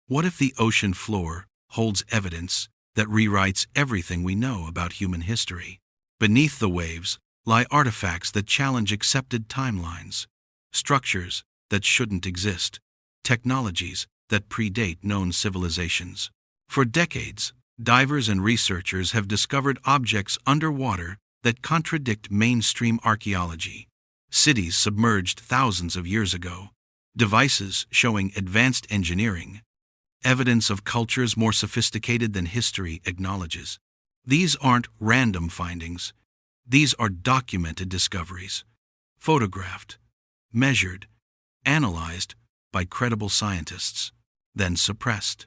What if the ocean floor holds evidence that rewrites everything we know about human history? Beneath the waves lie artifacts that challenge accepted timelines, structures that shouldn't exist, technologies that predate known civilizations. For decades, divers and researchers have discovered objects underwater that contradict mainstream archaeology. Cities submerged thousands of years ago, devices showing advanced engineering, evidence of cultures more sophisticated than history acknowledges. These aren't random findings. These are documented discoveries, photographed, measured, analyzed by credible scientists, then suppressed,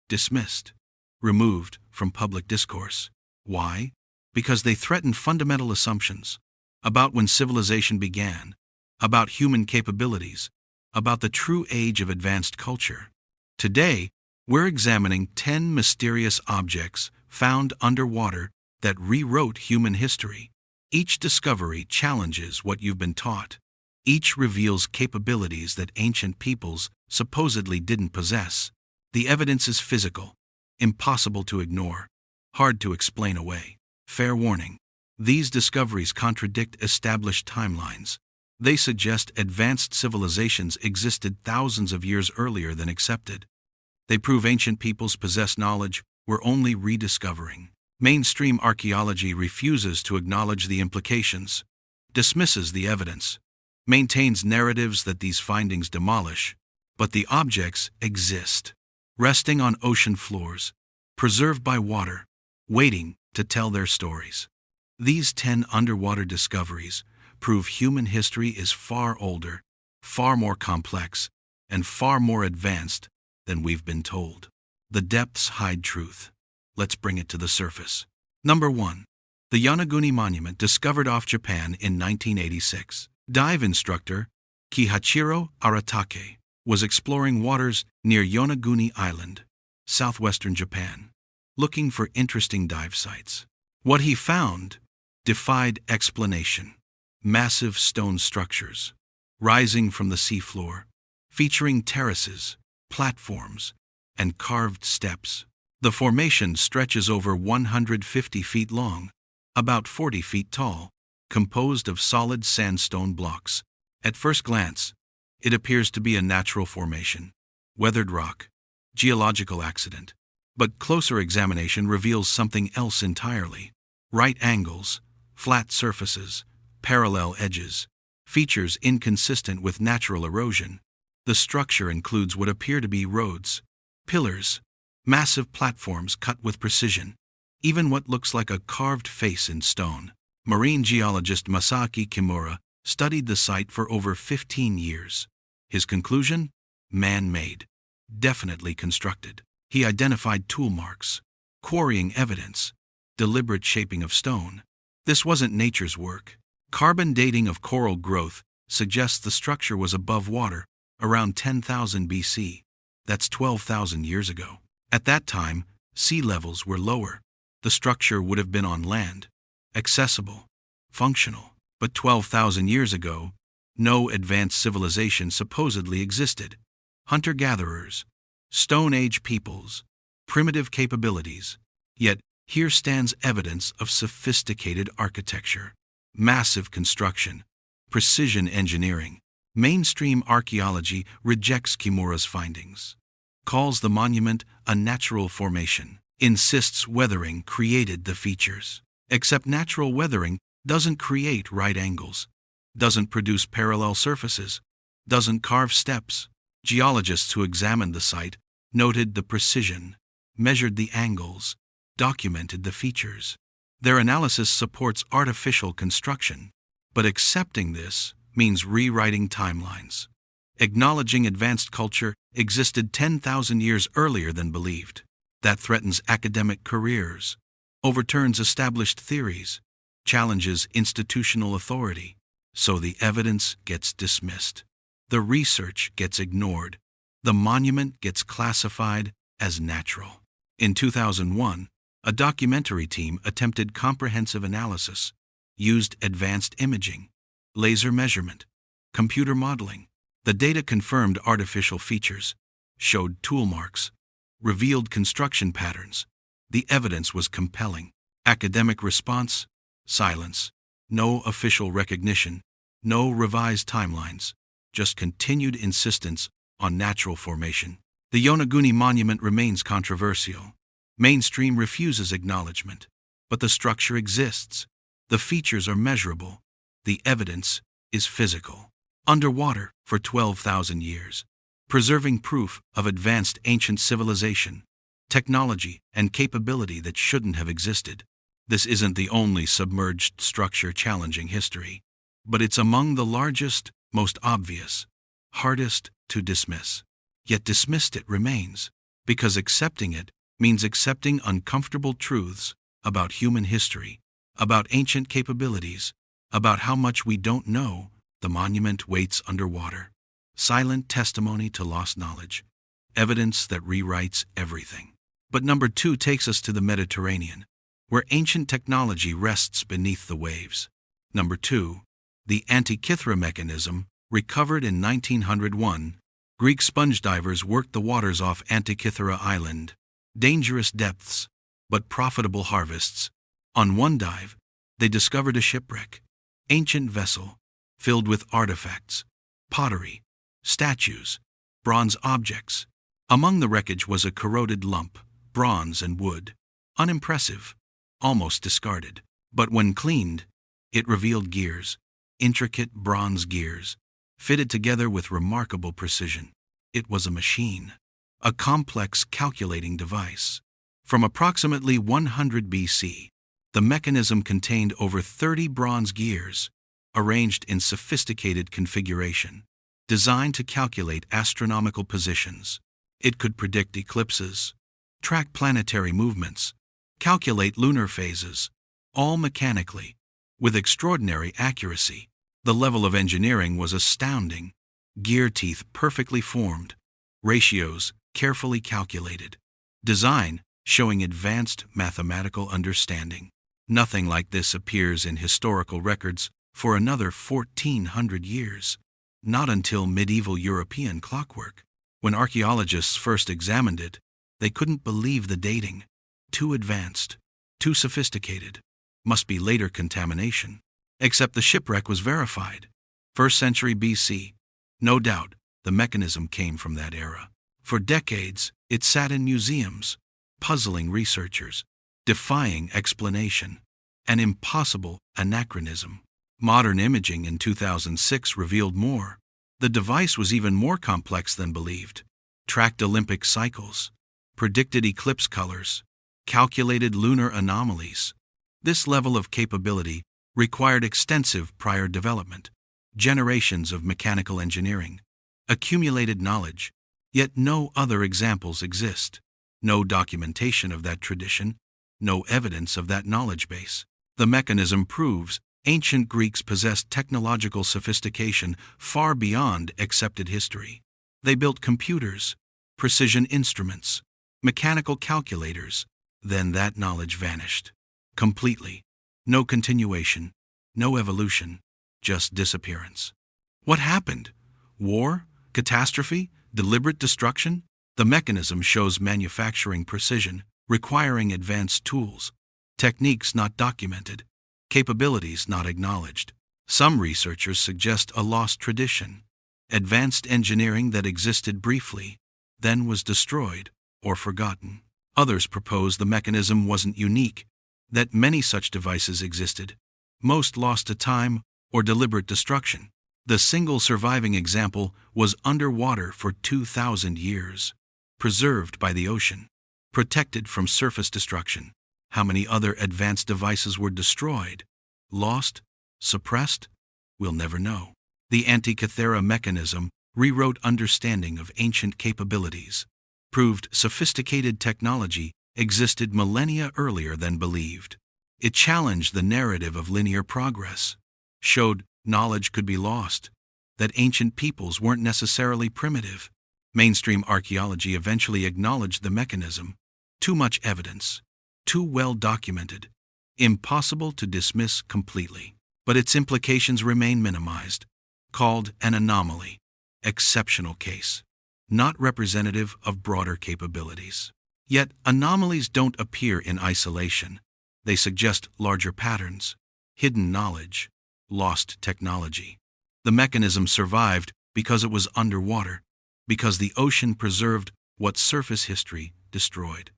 dismissed, removed from public discourse. Why? Because they threaten fundamental assumptions about when civilization began, about human capabilities, about the true age of advanced culture. Today, we're examining 10 mysterious objects found underwater that rewrote human history. Each discovery challenges what you've been taught. Each reveals capabilities that ancient peoples supposedly didn't possess. The evidence is physical, impossible to ignore, hard to explain away. Fair warning: these discoveries contradict established timelines. They suggest advanced civilizations existed thousands of years earlier than accepted. They prove ancient peoples possess knowledge we're only rediscovering. Mainstream archaeology refuses to acknowledge the implications, dismisses the evidence, maintains narratives that these findings demolish, but the objects exist, resting on ocean floors, preserved by water, waiting to tell their stories. These 10 underwater discoveries prove human history is far older, far more complex, and far more advanced than we've been told. The depths hide truth. Let's bring it to the surface. Number 1. The Yonaguni Monument, discovered off Japan in 1986. Dive instructor Kihachiro Aratake was exploring waters near Yonaguni Island, southwestern Japan, looking for interesting dive sites. What he found defied explanation. Massive stone structures, rising from the seafloor, featuring terraces, platforms, and carved steps. The formation stretches over 150 feet long, about 40 feet tall, composed of solid sandstone blocks. At first glance, it appears to be a natural formation, weathered rock, geological accident. But closer examination reveals something else entirely. Right angles, flat surfaces, parallel edges, features inconsistent with natural erosion. The structure includes what appear to be roads, pillars, massive platforms cut with precision, even what looks like a carved face in stone. Marine geologist Masaaki Kimura studied the site for over 15 years. His conclusion? Man-made, definitely constructed. He identified tool marks, quarrying evidence, deliberate shaping of stone. This wasn't nature's work. Carbon dating of coral growth suggests the structure was above water around 10,000 BC. That's 12,000 years ago. At that time, sea levels were lower. The structure would have been on land, accessible, functional. But 12,000 years ago, no advanced civilization supposedly existed. Hunter-gatherers, Stone Age peoples, primitive capabilities. Yet, here stands evidence of sophisticated architecture, massive construction, precision engineering. Mainstream archaeology rejects Kimura's findings, calls the monument a natural formation, insists weathering created the features. Except natural weathering doesn't create right angles, doesn't produce parallel surfaces, doesn't carve steps. Geologists who examined the site noted the precision, measured the angles, documented the features. Their analysis supports artificial construction, but accepting this means rewriting timelines. Acknowledging advanced culture existed 10,000 years earlier than believed. That threatens academic careers, overturns established theories, challenges institutional authority. So the evidence gets dismissed. The research gets ignored. The monument gets classified as natural. In 2001, a documentary team attempted comprehensive analysis, used advanced imaging, laser measurement, computer modeling. The data confirmed artificial features, showed tool marks, revealed construction patterns. The evidence was compelling. Academic response? Silence. No official recognition. No revised timelines. Just continued insistence on natural formation. The Yonaguni Monument remains controversial. Mainstream refuses acknowledgement. But the structure exists. The features are measurable. The evidence is physical. Underwater for 12,000 years. Preserving proof of advanced ancient civilization, technology, and capability that shouldn't have existed. This isn't the only submerged structure challenging history, but it's among the largest, most obvious, hardest to dismiss. Yet dismissed it remains, because accepting it means accepting uncomfortable truths about human history, about ancient capabilities, about how much we don't know. The monument waits underwater. Silent testimony to lost knowledge. Evidence that rewrites everything. But number 2 takes us to the Mediterranean, where ancient technology rests beneath the waves. Number 2, the Antikythera mechanism, recovered in 1901. Greek sponge divers worked the waters off Antikythera Island. Dangerous depths, but profitable harvests. On one dive, they discovered a shipwreck. Ancient vessel, filled with artifacts, pottery, statues, bronze objects. Among the wreckage was a corroded lump, bronze and wood. Unimpressive, almost discarded. But when cleaned, it revealed gears, intricate bronze gears, fitted together with remarkable precision. It was a machine, a complex calculating device. From approximately 100 BC, the mechanism contained over 30 bronze gears, arranged in sophisticated configuration, designed to calculate astronomical positions. It could predict eclipses, track planetary movements, calculate lunar phases, all mechanically, with extraordinary accuracy. The level of engineering was astounding. Gear teeth perfectly formed, ratios carefully calculated, design showing advanced mathematical understanding. Nothing like this appears in historical records for another 1,400 years, not until medieval European clockwork. When archaeologists first examined it, they couldn't believe the dating. Too advanced, too sophisticated. Must be later contamination. Except the shipwreck was verified. 1st century BC. No doubt, the mechanism came from that era. For decades, it sat in museums, puzzling researchers, defying explanation. An impossible anachronism. Modern imaging in 2006 revealed more. The device was even more complex than believed. Tracked Olympic cycles, predicted eclipse colors, calculated lunar anomalies. This level of capability required extensive prior development, generations of mechanical engineering, accumulated knowledge, yet no other examples exist. No documentation of that tradition, no evidence of that knowledge base. The mechanism proves ancient Greeks possessed technological sophistication far beyond accepted history. They built computers, precision instruments, mechanical calculators. Then that knowledge vanished. Completely. No continuation, no evolution, just disappearance. What happened? War? Catastrophe? Deliberate destruction? The mechanism shows manufacturing precision, requiring advanced tools, techniques not documented, capabilities not acknowledged. Some researchers suggest a lost tradition, advanced engineering that existed briefly, then was destroyed or forgotten. Others propose the mechanism wasn't unique, that many such devices existed, most lost to time or deliberate destruction. The single surviving example was underwater for 2,000 years, preserved by the ocean, protected from surface destruction. How many other advanced devices were destroyed, lost, suppressed? We'll never know. The Antikythera mechanism rewrote understanding of ancient capabilities, proved sophisticated technology existed millennia earlier than believed. It challenged the narrative of linear progress, showed knowledge could be lost, that ancient peoples weren't necessarily primitive. Mainstream archaeology eventually acknowledged the mechanism. Too much evidence, too well documented, impossible to dismiss completely. But its implications remain minimized, called an anomaly, exceptional case. not representative of broader capabilities. Yet, anomalies don't appear in isolation. They suggest larger patterns, hidden knowledge, lost technology. The mechanism survived because it was underwater, because the ocean preserved what surface history destroyed.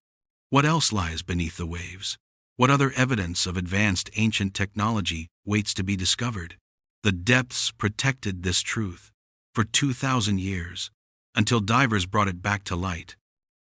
What else lies beneath the waves? What other evidence of advanced ancient technology waits to be discovered? The depths protected this truth for 2,000 years, until divers brought it back to light.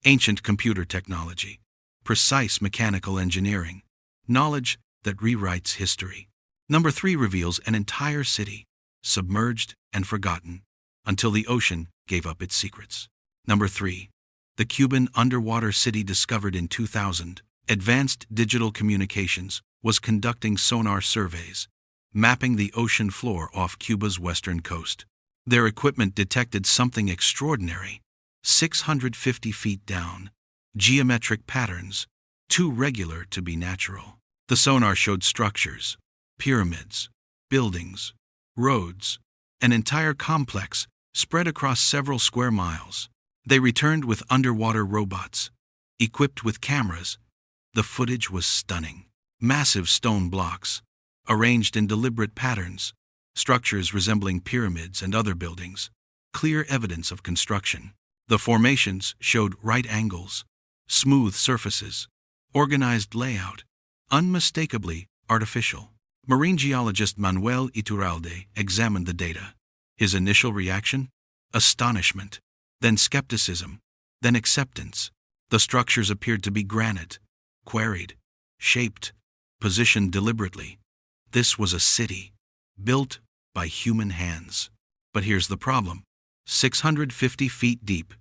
Ancient computer technology, precise mechanical engineering, knowledge that rewrites history. Number 3 reveals an entire city, submerged and forgotten, until the ocean gave up its secrets. Number 3. The Cuban underwater city discovered in 2000. Advanced digital communications was conducting sonar surveys, mapping the ocean floor off Cuba's western coast. Their equipment detected something extraordinary. 650 feet down, geometric patterns, too regular to be natural. The sonar showed structures, pyramids, buildings, roads, an entire complex spread across several square miles. They returned with underwater robots, equipped with cameras. The footage was stunning. Massive stone blocks, arranged in deliberate patterns, structures resembling pyramids and other buildings, clear evidence of construction. The formations showed right angles, smooth surfaces, organized layout, unmistakably artificial. Marine geologist Manuel Iturralde examined the data. His initial reaction? Astonishment, then skepticism, then acceptance. The structures appeared to be granite, quarried, shaped, positioned deliberately. This was a city, built by human hands. But here's the problem. 650 feet deep.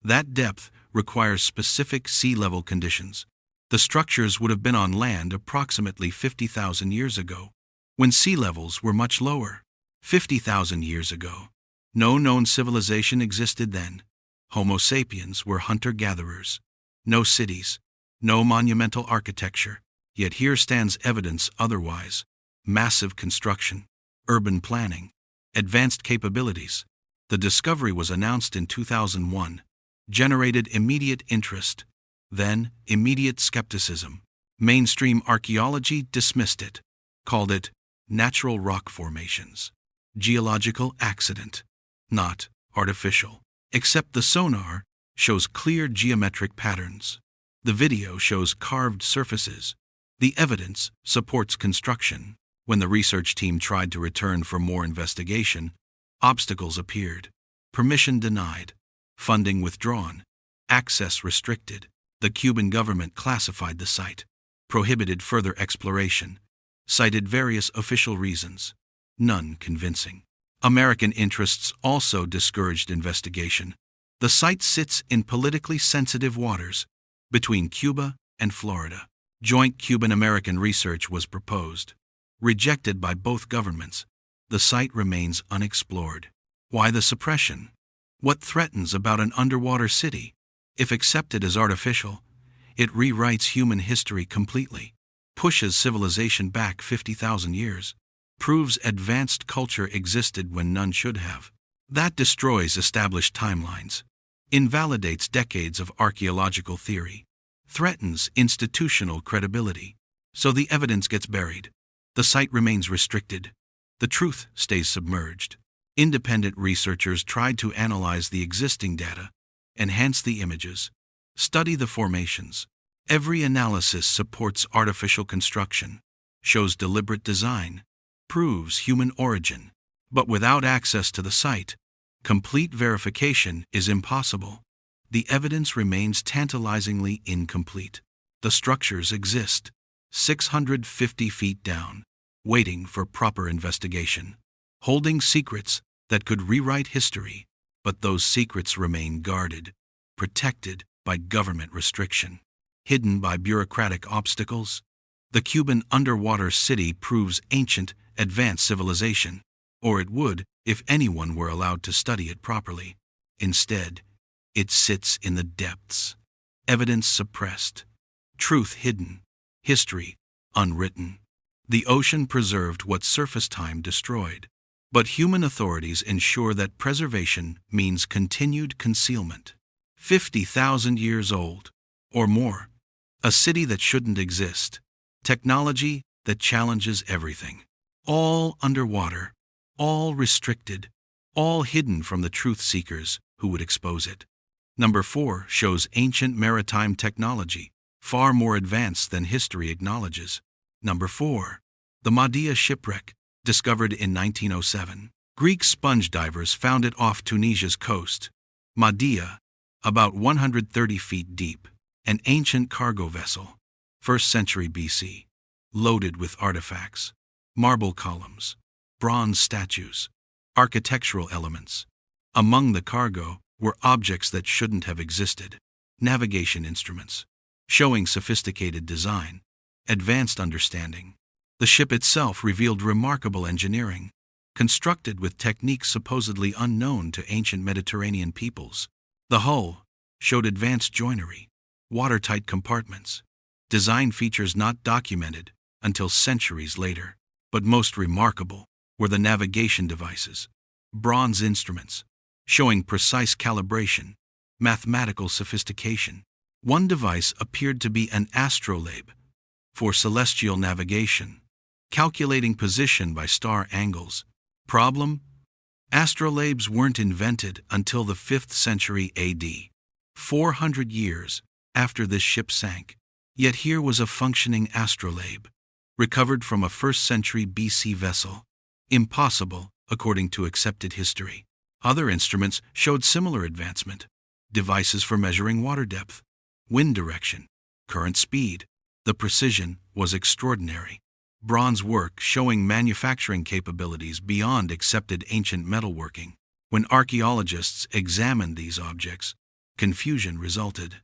That depth requires specific sea level conditions. The structures would have been on land approximately 50,000 years ago, when sea levels were much lower. 50,000 years ago. No known civilization existed then. Homo sapiens were hunter-gatherers. No cities, no monumental architecture. Yet here stands evidence otherwise. Massive construction, urban planning, advanced capabilities. The discovery was announced in 2001, generated immediate interest, then immediate skepticism. Mainstream archaeology dismissed it, called it natural rock formations, geological accident, not artificial. Except the sonar shows clear geometric patterns. The video shows carved surfaces. The evidence supports construction. When the research team tried to return for more investigation, obstacles appeared. Permission denied, funding withdrawn, access restricted. The Cuban government classified the site, prohibited further exploration, cited various official reasons, none convincing. American interests also discouraged investigation. The site sits in politically sensitive waters between Cuba and Florida. Joint Cuban-American research was proposed, rejected by both governments. The site remains unexplored. Why the suppression? What threatens about an underwater city? If accepted as artificial, it rewrites human history completely, pushes civilization back 50,000 years, proves advanced culture existed when none should have. That destroys established timelines, invalidates decades of archaeological theory, threatens institutional credibility. So the evidence gets buried. The site remains restricted. The truth stays submerged. Independent researchers tried to analyze the existing data, enhance the images, study the formations. Every analysis supports artificial construction, shows deliberate design, proves human origin. But without access to the site, complete verification is impossible. The evidence remains tantalizingly incomplete. The structures exist, 650 feet down, waiting for proper investigation, holding secrets that could rewrite history, but those secrets remain guarded, protected by government restriction, hidden by bureaucratic obstacles. The Cuban underwater city proves ancient, advanced civilization, or it would if anyone were allowed to study it properly. Instead, it sits in the depths, evidence suppressed, truth hidden, history unwritten. The ocean preserved what surface time destroyed. But human authorities ensure that preservation means continued concealment. 50,000 years old, or more. A city that shouldn't exist. Technology that challenges everything. All underwater, all restricted, all hidden from the truth seekers who would expose it. Number 4 shows ancient maritime technology, far more advanced than history acknowledges. Number 4. The Mahdia shipwreck, discovered in 1907. Greek sponge divers found it off Tunisia's coast. Mahdia, about 130 feet deep, an ancient cargo vessel, 1st century BC, loaded with artifacts, marble columns, bronze statues, architectural elements. Among the cargo were objects that shouldn't have existed, navigation instruments, showing sophisticated design, advanced understanding. The ship itself revealed remarkable engineering, constructed with techniques supposedly unknown to ancient Mediterranean peoples. The hull showed advanced joinery, watertight compartments, design features not documented until centuries later. But most remarkable were the navigation devices, bronze instruments, showing precise calibration, mathematical sophistication. One device appeared to be an astrolabe for celestial navigation, calculating position by star angles. Problem? Astrolabes weren't invented until the 5th century AD, 400 years after this ship sank. Yet here was a functioning astrolabe, recovered from a 1st century BC vessel. Impossible, according to accepted history. Other instruments showed similar advancement. Devices for measuring water depth, wind direction, current speed. The precision was extraordinary. Bronze work showing manufacturing capabilities beyond accepted ancient metalworking. When archaeologists examined these objects, confusion resulted.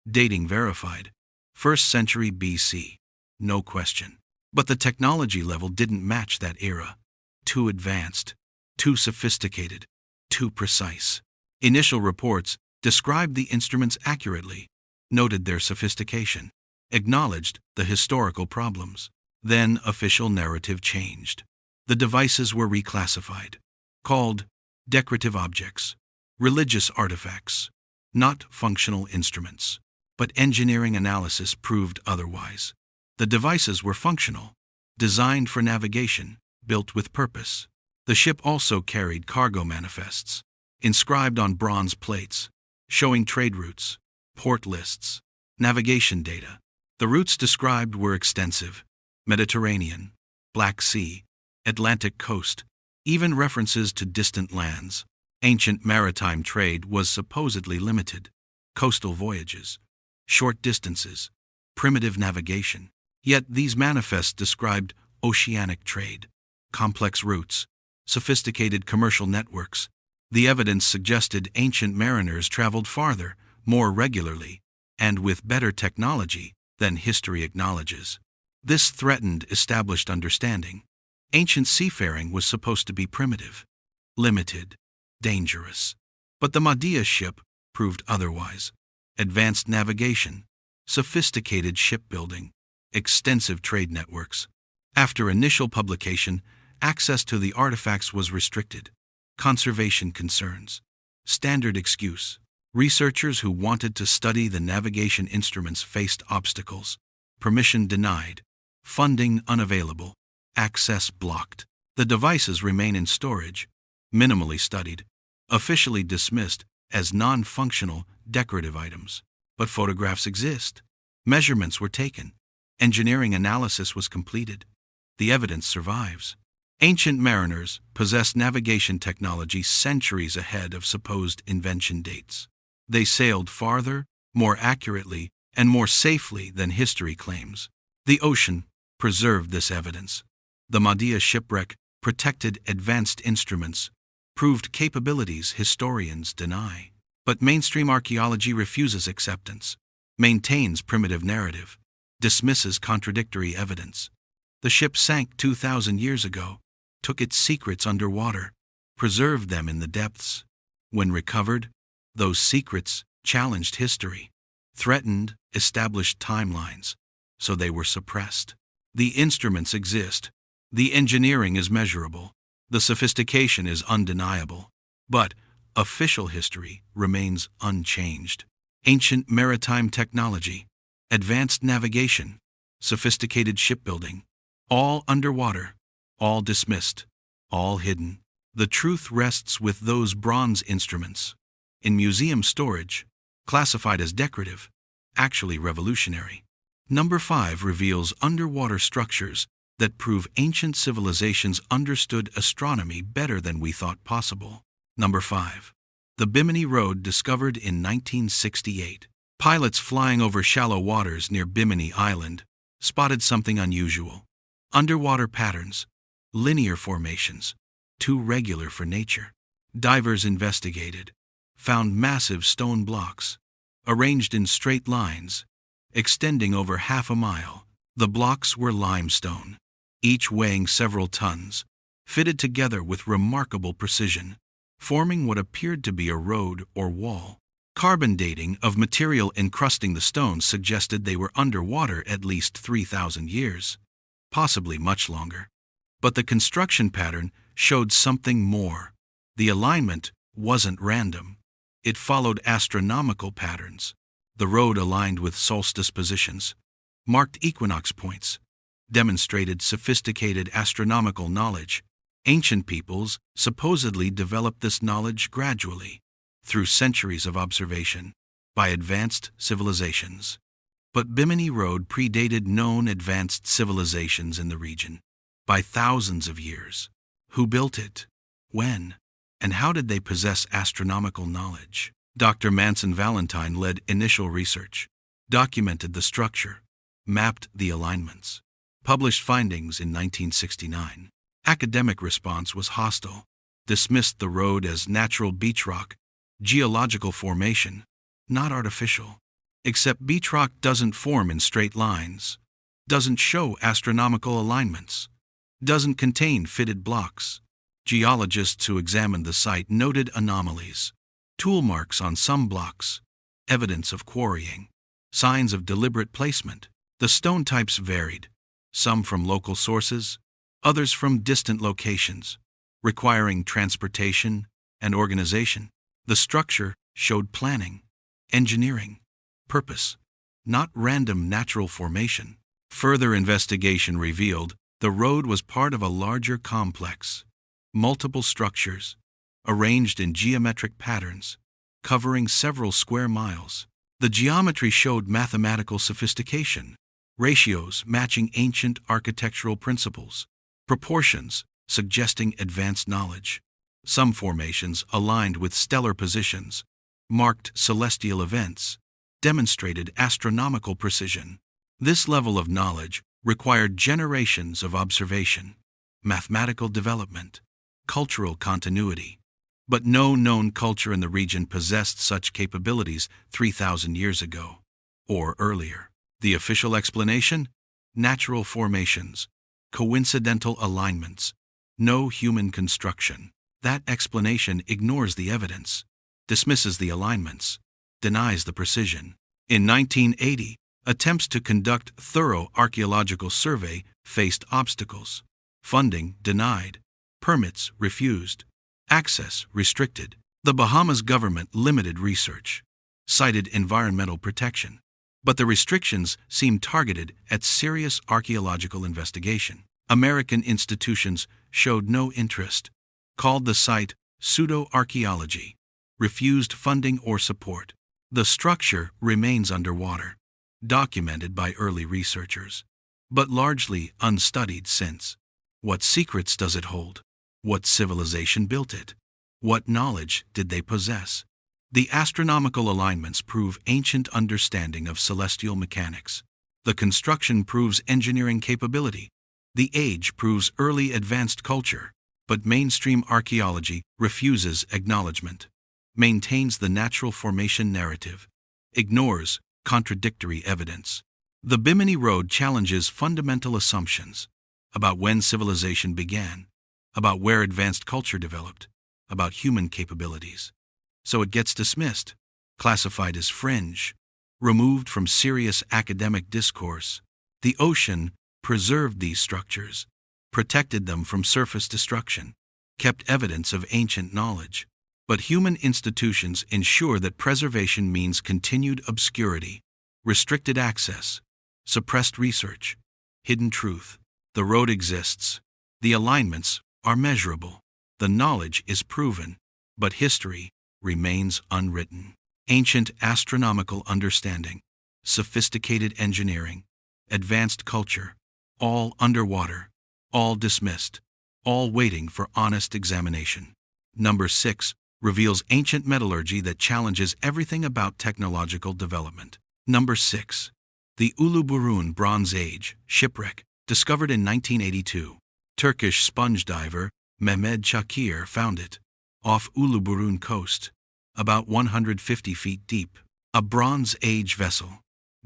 Dating verified. 1st century BC. No question. But the technology level didn't match that era. Too advanced, too sophisticated, too precise. Initial reports described the instruments accurately, noted their sophistication, acknowledged the historical problems. Then official narrative changed. The devices were reclassified, called decorative objects, religious artifacts, not functional instruments. But engineering analysis proved otherwise. The devices were functional, designed for navigation, built with purpose. The ship also carried cargo manifests, inscribed on bronze plates, showing trade routes, port lists, navigation data. The routes described were extensive: Mediterranean, Black Sea, Atlantic coast, even references to distant lands. Ancient maritime trade was supposedly limited. Coastal voyages, short distances, primitive navigation. Yet these manifests described oceanic trade, complex routes, sophisticated commercial networks. The evidence suggested ancient mariners traveled farther, more regularly, and with better technology than history acknowledges. This threatened established understanding. Ancient seafaring was supposed to be primitive, limited, dangerous. But the Mahdia ship proved otherwise. Advanced navigation, sophisticated shipbuilding, extensive trade networks. After initial publication, access to the artifacts was restricted. Conservation concerns. Standard excuse. Researchers who wanted to study the navigation instruments faced obstacles. Permission denied. Funding unavailable. Access blocked. The devices remain in storage, minimally studied, officially dismissed as non-functional decorative items. But photographs exist. Measurements were taken. Engineering analysis was completed. The evidence survives. Ancient mariners possessed navigation technology centuries ahead of supposed invention dates. They sailed farther, more accurately, and more safely than history claims. The ocean preserved this evidence. The Mahdia shipwreck protected advanced instruments, proved capabilities historians deny. But mainstream archaeology refuses acceptance, maintains primitive narrative, dismisses contradictory evidence. The ship sank 2,000 years ago, took its secrets underwater, preserved them in the depths. When recovered, those secrets challenged history, threatened established timelines, so they were suppressed. The instruments exist. The engineering is measurable. The sophistication is undeniable, but official history remains unchanged. Ancient maritime technology, advanced navigation, sophisticated shipbuilding, all underwater, all dismissed, all hidden. The truth rests with those bronze instruments, in museum storage, classified as decorative, actually revolutionary. Number 5 reveals underwater structures that prove ancient civilizations understood astronomy better than we thought possible. Number 5. The Bimini Road discovered in 1968. Pilots flying over shallow waters near Bimini Island spotted something unusual. Underwater patterns, linear formations, too regular for nature. Divers investigated, found massive stone blocks, arranged in straight lines, extending over half a mile. The blocks were limestone, each weighing several tons, fitted together with remarkable precision, forming what appeared to be a road or wall. Carbon dating of material encrusting the stones suggested they were underwater at least 3,000 years, possibly much longer. But the construction pattern showed something more. The alignment wasn't random. It followed astronomical patterns. The road aligned with solstice positions, marked equinox points, demonstrated sophisticated astronomical knowledge. Ancient peoples supposedly developed this knowledge gradually, through centuries of observation, by advanced civilizations. But Bimini Road predated known advanced civilizations in the region by thousands of years. Who built it? When? And how did they possess astronomical knowledge? Dr. Manson Valentine led initial research, documented the structure, mapped the alignments, published findings in 1969. Academic response was hostile, dismissed the road as natural beach rock, geological formation, not artificial. Except beach rock doesn't form in straight lines, doesn't show astronomical alignments, doesn't contain fitted blocks. Geologists who examined the site noted anomalies, tool marks on some blocks, evidence of quarrying, signs of deliberate placement. The stone types varied, some from local sources, others from distant locations, requiring transportation and organization. The structure showed planning, engineering, purpose, not random natural formation. Further investigation revealed the road was part of a larger complex, multiple structures, arranged in geometric patterns, covering several square miles. The geometry showed mathematical sophistication, ratios matching ancient architectural principles, proportions suggesting advanced knowledge. Some formations aligned with stellar positions, marked celestial events, demonstrated astronomical precision. This level of knowledge required generations of observation, mathematical development, cultural continuity. But no known culture in the region possessed such capabilities 3,000 years ago, or earlier. The official explanation? Natural formations, coincidental alignments, no human construction. That explanation ignores the evidence, dismisses the alignments, denies the precision. In 1980, attempts to conduct thorough archaeological survey faced obstacles. Funding denied, permits refused, access restricted. The Bahamas government limited research, cited environmental protection, but the restrictions seemed targeted at serious archaeological investigation. American institutions showed no interest, called the site pseudo-archaeology, refused funding or support. The structure remains underwater, documented by early researchers, but largely unstudied since. What secrets does it hold? What civilization built it? What knowledge did they possess? The astronomical alignments prove ancient understanding of celestial mechanics. The construction proves engineering capability. The age proves early advanced culture. But mainstream archaeology refuses acknowledgement, maintains the natural formation narrative, ignores contradictory evidence. The Bimini Road challenges fundamental assumptions about when civilization began, about where advanced culture developed, about human capabilities. So it gets dismissed, classified as fringe, removed from serious academic discourse. The ocean preserved these structures, protected them from surface destruction. kept evidence of ancient knowledge. But human institutions ensure that preservation means continued obscurity, restricted access, suppressed research, hidden truth. The road exists. The alignments are measurable. The knowledge is proven, but history remains unwritten. Ancient astronomical understanding, sophisticated engineering, advanced culture, all underwater, all dismissed, all waiting for honest examination. Number 6 reveals ancient metallurgy that challenges everything about technological development. Number 6. The Uluburun Bronze Age shipwreck, discovered in 1982. Turkish sponge diver Mehmed Shakir found it, off Uluburun coast, about 150 feet deep. A Bronze Age vessel,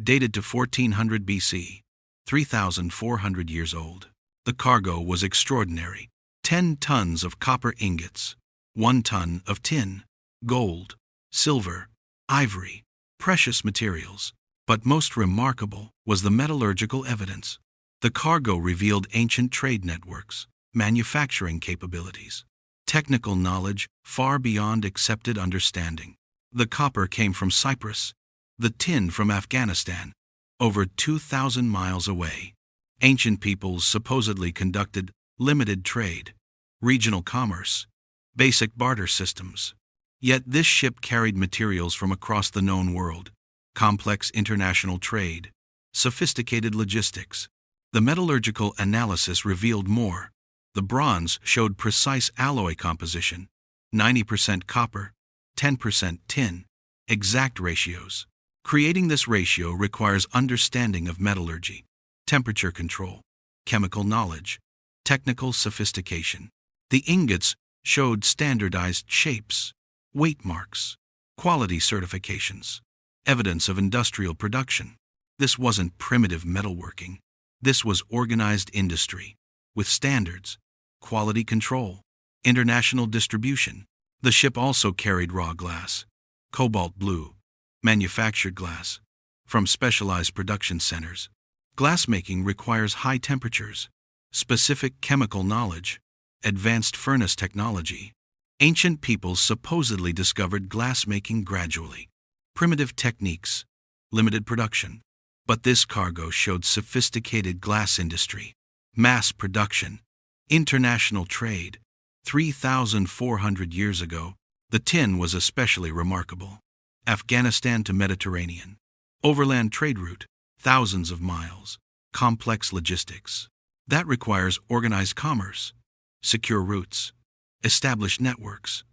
dated to 1400 BC, 3,400 years old. The cargo was extraordinary: 10 tons of copper ingots, 1 ton of tin, gold, silver, ivory, precious materials. But most remarkable was the metallurgical evidence. The cargo revealed ancient trade networks, manufacturing capabilities, technical knowledge far beyond accepted understanding. The copper came from Cyprus, the tin from Afghanistan, over 2,000 miles away. Ancient peoples supposedly conducted limited trade, regional commerce, basic barter systems. Yet this ship carried materials from across the known world, complex international trade, sophisticated logistics. The metallurgical analysis revealed more. The bronze showed precise alloy composition, 90% copper, 10% tin, exact ratios. Creating this ratio requires understanding of metallurgy, temperature control, chemical knowledge, technical sophistication. The ingots showed standardized shapes, weight marks, quality certifications, evidence of industrial production. This wasn't primitive metalworking. This was organized industry, with standards, quality control, international distribution. The ship also carried raw glass, cobalt blue, manufactured glass, from specialized production centers. Glassmaking requires high temperatures, specific chemical knowledge, advanced furnace technology. Ancient peoples supposedly discovered glassmaking gradually. Primitive techniques, limited production. But this cargo showed sophisticated glass industry, mass production, international trade. 3,400 years ago, the tin was especially remarkable. Afghanistan to Mediterranean, overland trade route, thousands of miles, complex logistics. That requires organized commerce, secure routes, established networks,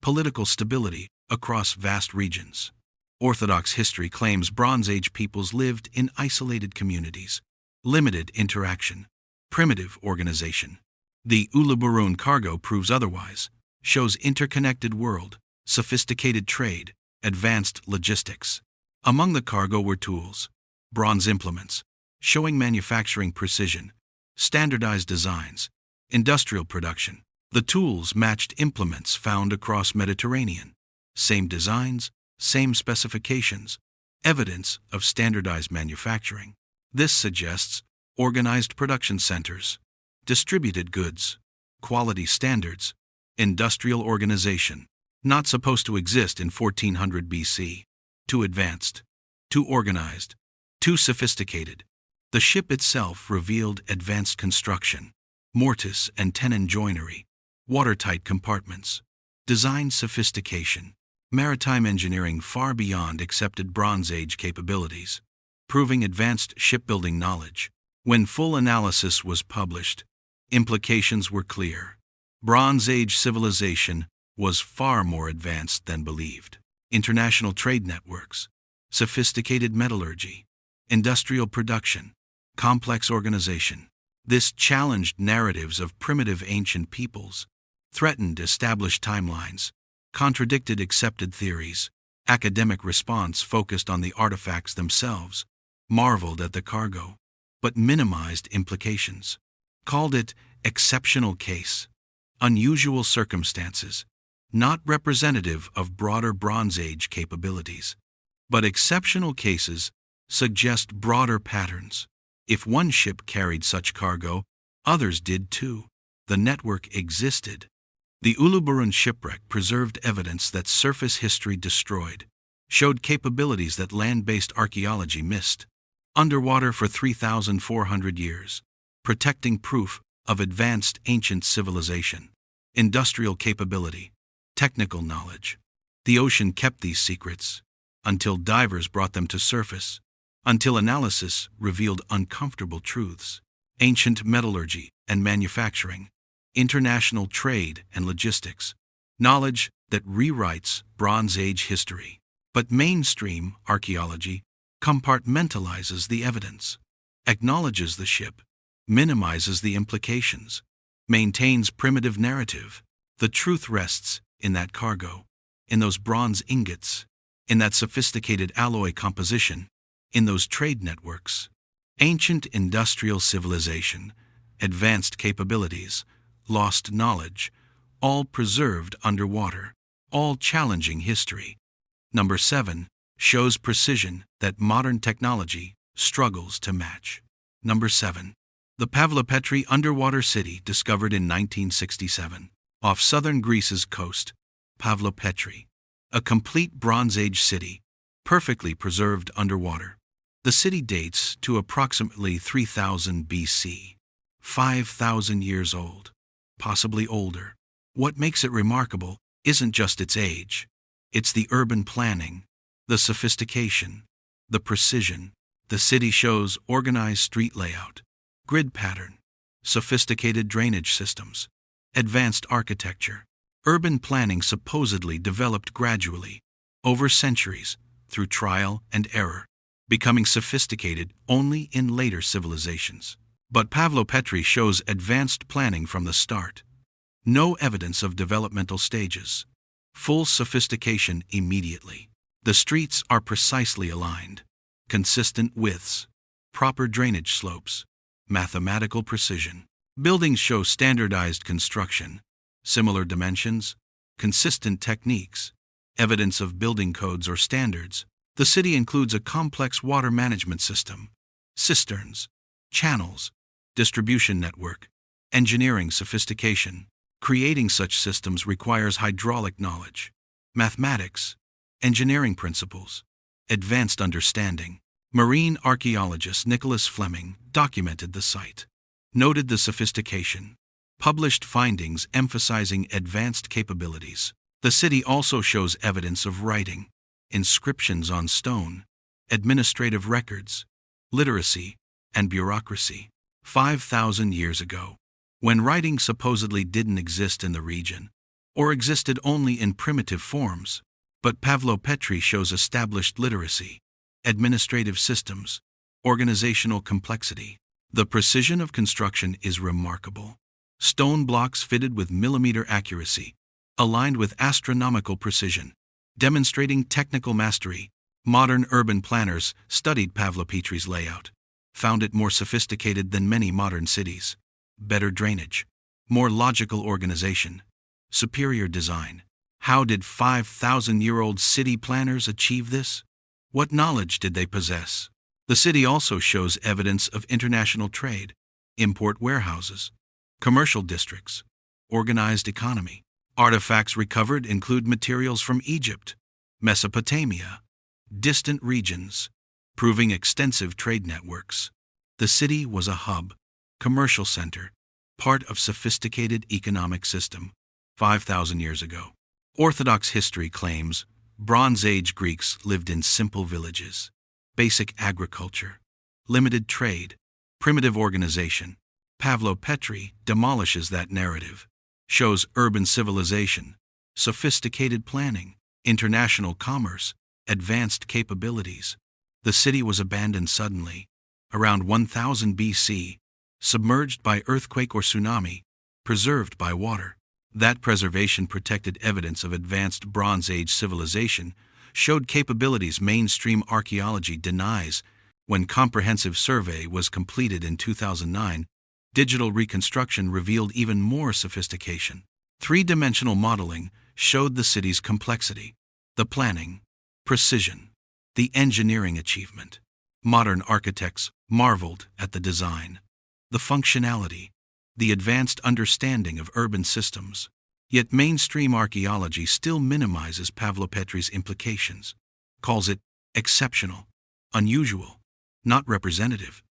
political stability across vast regions. Orthodox history claims Bronze Age peoples lived in isolated communities, limited interaction, primitive organization. The Uluburun cargo proves otherwise, shows interconnected world, sophisticated trade, advanced logistics. Among the cargo were tools, bronze implements, showing manufacturing precision, standardized designs, industrial production. The tools matched implements found across Mediterranean. Same designs, same specifications, evidence of standardized manufacturing. This suggests organized production centers, distributed goods, quality standards, industrial organization. Not supposed to exist in 1400 BC. Too advanced, too organized, too sophisticated. The ship itself revealed advanced construction, mortise and tenon joinery, watertight compartments, design sophistication, maritime engineering far beyond accepted Bronze Age capabilities, proving advanced shipbuilding knowledge. When full analysis was published, implications were clear. Bronze Age civilization was far more advanced than believed. International trade networks, sophisticated metallurgy, industrial production, complex organization. This challenged narratives of primitive ancient peoples, threatened established timelines, contradicted accepted theories. Academic response focused on the artifacts themselves, marveled at the cargo, but minimized implications. Called it exceptional case, unusual circumstances, not representative of broader Bronze Age capabilities. But exceptional cases suggest broader patterns. If one ship carried such cargo, others did too. The network existed. The Uluburun shipwreck preserved evidence that surface history destroyed, showed capabilities that land-based archaeology missed. Underwater for 3,400 years, protecting proof of advanced ancient civilization, industrial capability, technical knowledge. The ocean kept these secrets until divers brought them to surface, until analysis revealed uncomfortable truths. Ancient metallurgy and manufacturing, international trade and logistics, knowledge that rewrites Bronze Age history. But mainstream archaeology compartmentalizes the evidence, acknowledges the ship, minimizes the implications, maintains primitive narrative. The truth rests in that cargo, in those bronze ingots, in that sophisticated alloy composition, in those trade networks. Ancient industrial civilization, advanced capabilities, lost knowledge, all preserved underwater, all challenging history. Number 7. Shows precision that modern technology struggles to match. Number 7. The Pavlopetri underwater city discovered in 1967, off southern Greece's coast. Pavlopetri, a complete Bronze Age city, perfectly preserved underwater. The city dates to approximately 3000 BC, 5,000 years old, possibly older. What makes it remarkable isn't just its age, it's the urban planning, the sophistication, the precision. The city shows organized street layout, grid pattern, sophisticated drainage systems, advanced architecture. Urban planning supposedly developed gradually, over centuries, through trial and error, becoming sophisticated only in later civilizations. But Pavlopetri shows advanced planning from the start. No evidence of developmental stages. Full sophistication immediately. The streets are precisely aligned, consistent widths, proper drainage slopes, mathematical precision. Buildings show standardized construction, similar dimensions, consistent techniques, evidence of building codes or standards. The city includes a complex water management system, cisterns, channels, distribution network, engineering sophistication. Creating such systems requires hydraulic knowledge, mathematics, engineering principles, advanced understanding. Marine archaeologist Nicholas Fleming documented the site, noted the sophistication, published findings emphasizing advanced capabilities. The city also shows evidence of writing, inscriptions on stone, administrative records, literacy, and bureaucracy. 5,000 years ago, when writing supposedly didn't exist in the region, or existed only in primitive forms, but Pavlopetri shows established literacy, administrative systems, organizational complexity. The precision of construction is remarkable. Stone blocks fitted with millimeter accuracy, aligned with astronomical precision, demonstrating technical mastery. Modern urban planners studied Pavlopetri's layout, found it more sophisticated than many modern cities. Better drainage, more logical organization, superior design. How did 5,000-year-old city planners achieve this? What knowledge did they possess? The city also shows evidence of international trade, import warehouses, commercial districts, organized economy. Artifacts recovered include materials from Egypt, Mesopotamia, distant regions, proving extensive trade networks. The city was a hub, commercial center, part of sophisticated economic system. 5,000 years ago. Orthodox history claims Bronze Age Greeks lived in simple villages, basic agriculture, limited trade, primitive organization. Pavlopetri demolishes that narrative, shows urban civilization, sophisticated planning, international commerce, advanced capabilities. The city was abandoned suddenly, around 1000 BC, submerged by earthquake or tsunami, preserved by water. That preservation protected evidence of advanced Bronze Age civilization, showed capabilities mainstream archaeology denies. When comprehensive survey was completed in 2009, digital reconstruction revealed even more sophistication. Three-dimensional modeling showed the city's complexity, the planning, precision, the engineering achievement. Modern architects marveled at the design, the functionality, the advanced understanding of urban systems. Yet mainstream archaeology still minimizes Pavlopetri's implications, calls it exceptional, unusual, not representative.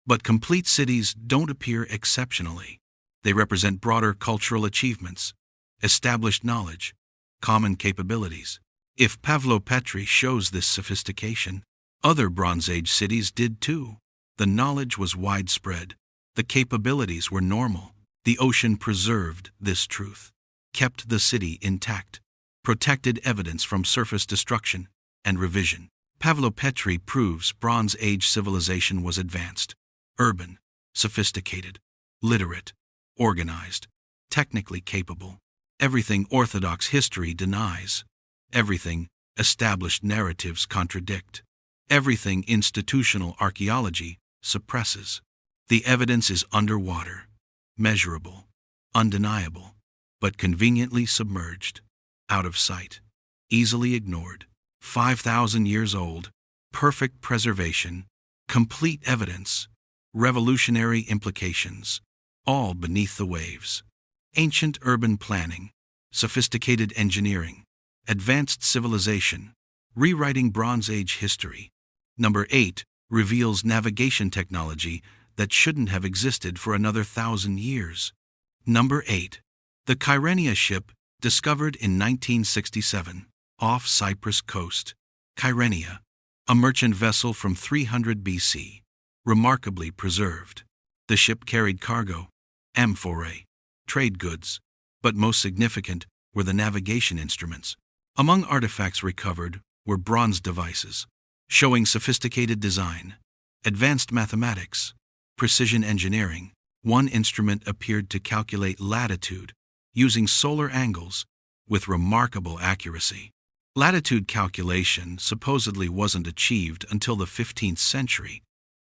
But complete cities don't appear exceptionally. They represent broader cultural achievements, established knowledge, common capabilities. If Pavlopetri shows this sophistication, other Bronze Age cities did too. The knowledge was widespread. The capabilities were normal. The ocean preserved this truth, kept the city intact, protected evidence from surface destruction and revision. Pavlopetri proves Bronze Age civilization was advanced, urban, sophisticated, literate, organized, technically capable. Everything orthodox history denies. Everything established narratives contradict. Everything institutional archaeology suppresses. The evidence is underwater, measurable, undeniable, but conveniently submerged, out of sight, easily ignored. 5,000 years old, perfect preservation, complete evidence, revolutionary implications, all beneath the waves. Ancient urban planning, sophisticated engineering, advanced civilization, rewriting Bronze Age history. Number 8 reveals navigation technology that shouldn't have existed for another 1,000 years. Number 8. The Kyrenia ship, discovered in 1967, off Cyprus coast. Kyrenia, a merchant vessel from 300 BC, remarkably preserved. The ship carried cargo, amphorae, trade goods, but most significant were the navigation instruments. Among artifacts recovered were bronze devices, showing sophisticated design, advanced mathematics, precision engineering. One instrument appeared to calculate latitude using solar angles with remarkable accuracy. Latitude calculation supposedly wasn't achieved until the 15th century,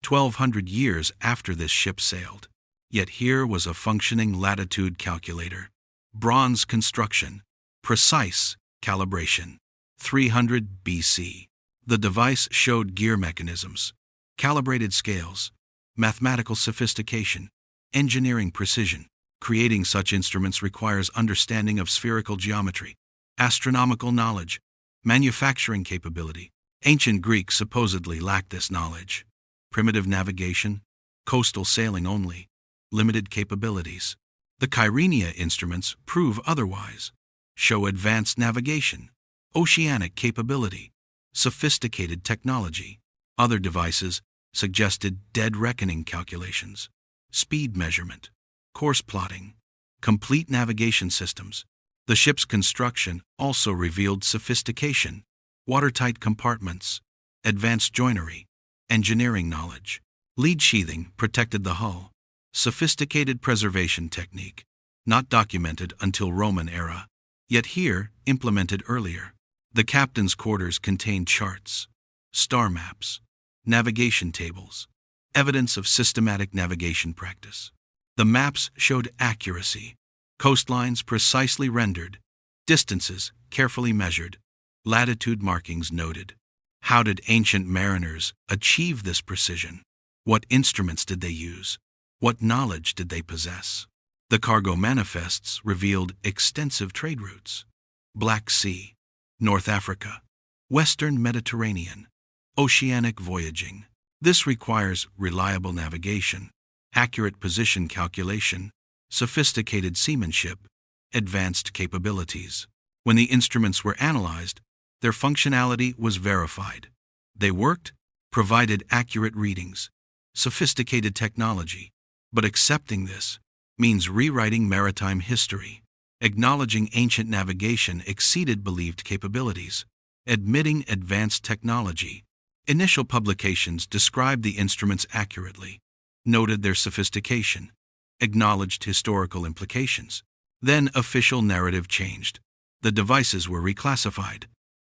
1,200 years after this ship sailed. Yet here was a functioning latitude calculator. Bronze construction, precise calibration. 300 BC. The device showed gear mechanisms, calibrated scales, mathematical sophistication, engineering precision. Creating such instruments requires understanding of spherical geometry, astronomical knowledge, manufacturing capability. Ancient Greeks supposedly lacked this knowledge. Primitive navigation, coastal sailing only, limited capabilities. The Kyrenia instruments prove otherwise, show advanced navigation, oceanic capability, sophisticated technology. Other devices suggested dead reckoning calculations, speed measurement, course plotting, complete navigation systems. The ship's construction also revealed sophistication, watertight compartments, advanced joinery, engineering knowledge. Lead sheathing protected the hull, sophisticated preservation technique, not documented until Roman era, yet here implemented earlier. The captain's quarters contained charts, star maps, navigation tables, evidence of systematic navigation practice. The maps showed accuracy, coastlines precisely rendered, distances carefully measured, latitude markings noted. How did ancient mariners achieve this precision? What instruments did they use? What knowledge did they possess? The cargo manifests revealed extensive trade routes: Black Sea, North Africa, Western Mediterranean, oceanic voyaging. This requires reliable navigation, accurate position calculation, sophisticated seamanship, advanced capabilities. When the instruments were analyzed, their functionality was verified. They worked, provided accurate readings, sophisticated technology. But accepting this means rewriting maritime history. Acknowledging ancient navigation exceeded believed capabilities, admitting advanced technology. Initial publications described the instruments accurately, noted their sophistication, acknowledged historical implications. Then official narrative changed. The devices were reclassified,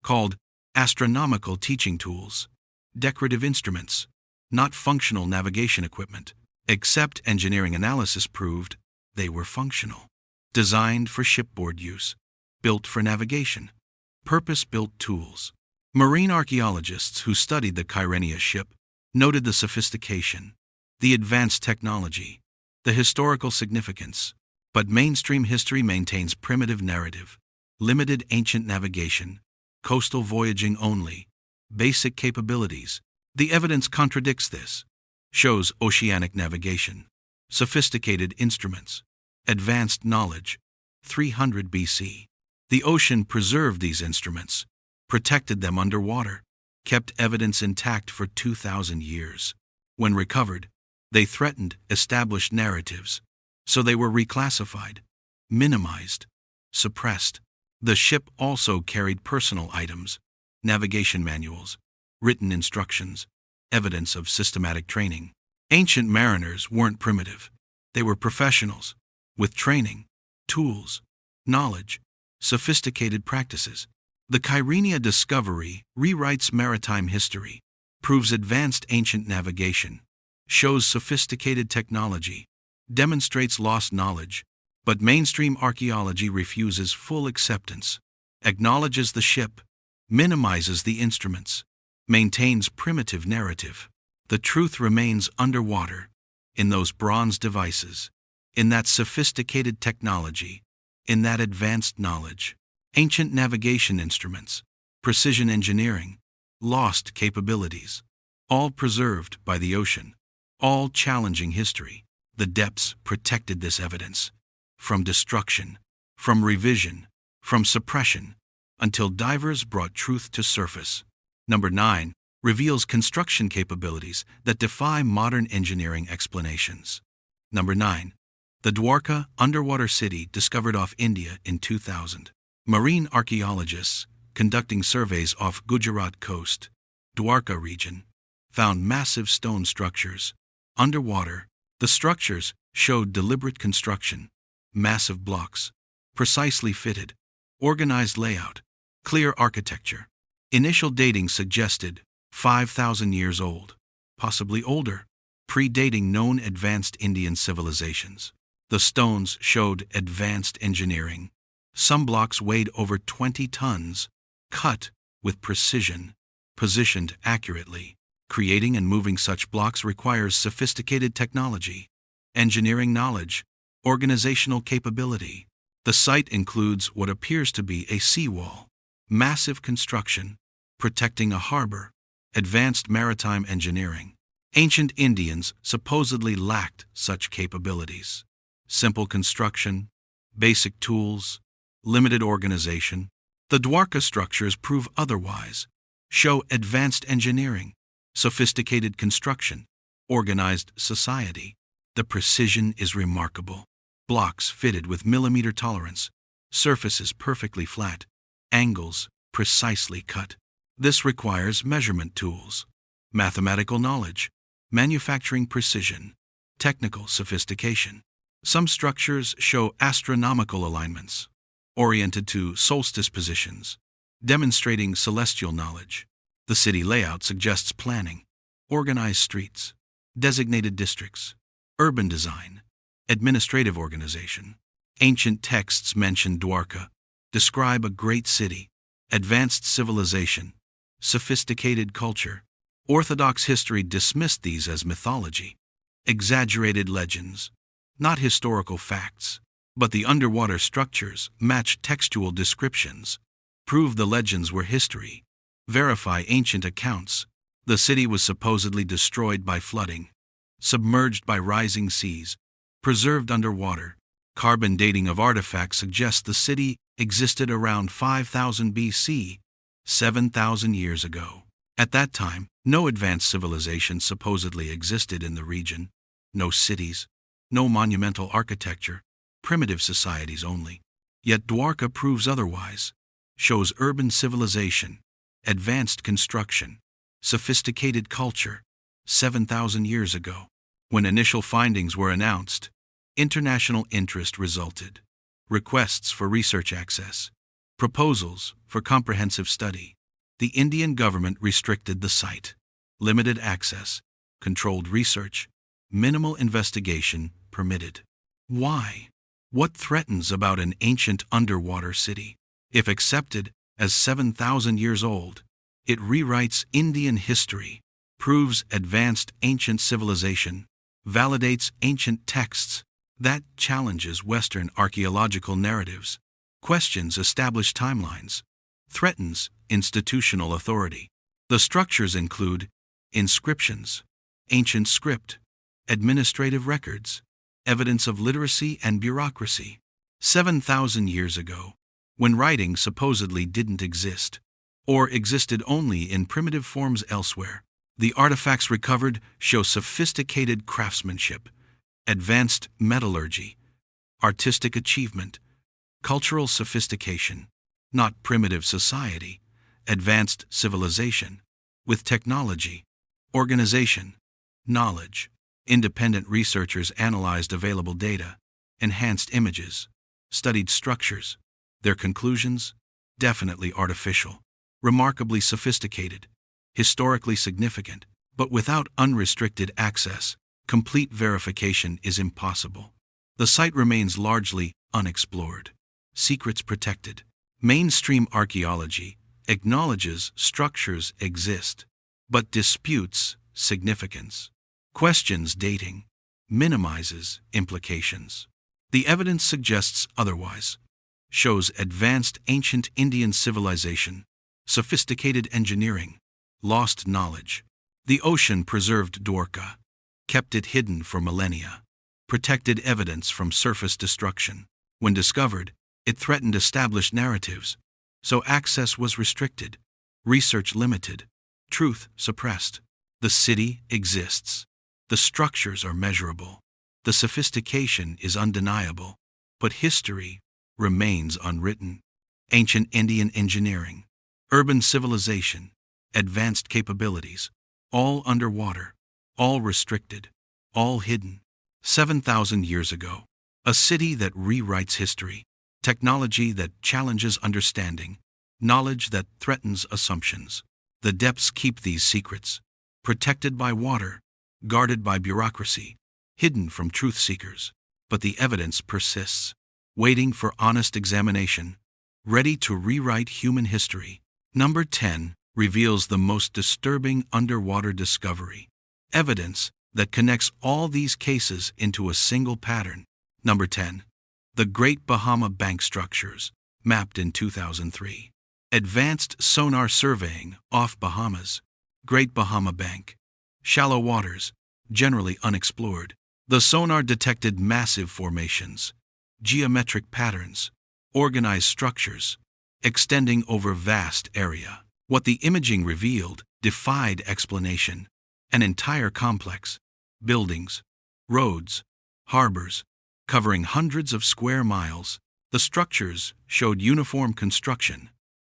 called astronomical teaching tools, decorative instruments, not functional navigation equipment. Except engineering analysis proved they were functional. Designed for shipboard use, built for navigation, purpose-built tools. Marine archaeologists who studied the Kyrenia ship noted the sophistication, the advanced technology, the historical significance. But mainstream history maintains primitive narrative, limited ancient navigation, coastal voyaging only, basic capabilities. The evidence contradicts this. Shows oceanic navigation, sophisticated instruments, advanced knowledge. 300 BC. The ocean preserved these instruments, protected them underwater, kept evidence intact for 2,000 years. When recovered, they threatened established narratives, so they were reclassified, minimized, suppressed. The ship also carried personal items, navigation manuals, written instructions, evidence of systematic training. Ancient mariners weren't primitive. They were professionals, with training, tools, knowledge, sophisticated practices. The Kyrenia discovery rewrites maritime history, proves advanced ancient navigation, shows sophisticated technology, demonstrates lost knowledge, but mainstream archaeology refuses full acceptance, acknowledges the ship, minimizes the instruments, maintains primitive narrative. The truth remains underwater, in those bronze devices, in that sophisticated technology, in that advanced knowledge. Ancient navigation instruments, precision engineering, lost capabilities, all preserved by the ocean, all challenging history. The depths protected this evidence, from destruction, from revision, from suppression, until divers brought truth to surface. Number 9. Reveals construction capabilities that defy modern engineering explanations. Number 9. The Dwarka underwater city discovered off India in 2000. Marine archaeologists, conducting surveys off Gujarat coast, Dwarka region, found massive stone structures. Underwater, the structures showed deliberate construction, massive blocks, precisely fitted, organized layout, clear architecture. Initial dating suggested 5,000 years old, possibly older, predating known advanced Indian civilizations. The stones showed advanced engineering. Some blocks weighed over 20 tons, cut with precision, positioned accurately. Creating and moving such blocks requires sophisticated technology, engineering knowledge, organizational capability. The site includes what appears to be a seawall, massive construction, protecting a harbor, advanced maritime engineering. Ancient Indians supposedly lacked such capabilities. Simple construction, basic tools, limited organization. The Dwarka structures prove otherwise, show advanced engineering, sophisticated construction, organized society. The precision is remarkable. Blocks fitted with millimeter tolerance, surfaces perfectly flat, angles precisely cut. This requires measurement tools, mathematical knowledge, manufacturing precision, technical sophistication. Some structures show astronomical alignments, oriented to solstice positions, demonstrating celestial knowledge. The city layout suggests planning, organized streets, designated districts, urban design, administrative organization. Ancient texts mention Dwarka, describe a great city, advanced civilization, sophisticated culture. Orthodox history dismissed these as mythology, exaggerated legends, not historical facts. But the underwater structures match textual descriptions, prove the legends were history, verify ancient accounts. The city was supposedly destroyed by flooding, submerged by rising seas, preserved underwater. Carbon dating of artifacts suggests the city existed around 5000 BC, 7,000 years ago. At that time, no advanced civilization supposedly existed in the region, no cities, no monumental architecture, primitive societies only. Yet Dwarka proves otherwise, shows urban civilization, advanced construction, sophisticated culture. 7,000 years ago, when initial findings were announced, international interest resulted. Requests for research access, proposals for comprehensive study. The Indian government restricted the site, limited access, controlled research, minimal investigation permitted. Why? What threatens about an ancient underwater city? If accepted as 7,000 years old, it rewrites Indian history, proves advanced ancient civilization, validates ancient texts. That challenges Western archaeological narratives, questions established timelines, threatens institutional authority. The structures include inscriptions, ancient script, administrative records, evidence of literacy and bureaucracy. 7,000 years ago, when writing supposedly didn't exist, or existed only in primitive forms elsewhere, the artifacts recovered show sophisticated craftsmanship, advanced metallurgy, artistic achievement, cultural sophistication, not primitive society, advanced civilization, with technology, organization, knowledge. Independent researchers analyzed available data, enhanced images, studied structures. Their conclusions? Definitely artificial, remarkably sophisticated, historically significant, but without unrestricted access, complete verification is impossible. The site remains largely unexplored, secrets protected. Mainstream archaeology acknowledges structures exist, but disputes significance, questions dating, minimizes implications. The evidence suggests otherwise, shows advanced ancient Indian civilization, sophisticated engineering, lost knowledge. The ocean preserved Dwarka, kept it hidden for millennia, protected evidence from surface destruction. When discovered, it threatened established narratives, so access was restricted, research limited, truth suppressed. The city exists. The structures are measurable. The sophistication is undeniable, but history remains unwritten. Ancient Indian engineering, urban civilization, advanced capabilities, all underwater, all restricted, all hidden. 7,000 years ago, a city that rewrites history, technology that challenges understanding, knowledge that threatens assumptions. The depths keep these secrets, protected by water, guarded by bureaucracy, hidden from truth seekers. But the evidence persists, waiting for honest examination, ready to rewrite human history. Number 10 reveals the most disturbing underwater discovery. Evidence that connects all these cases into a single pattern. Number 10. The Great Bahama Bank Structures, mapped in 2003. Advanced sonar surveying off Bahamas. Great Bahama Bank. Shallow waters, generally unexplored. The sonar detected massive formations, geometric patterns, organized structures, extending over vast area. What the imaging revealed defied explanation. An entire complex, buildings, roads, harbors, covering hundreds of square miles. The structures showed uniform construction,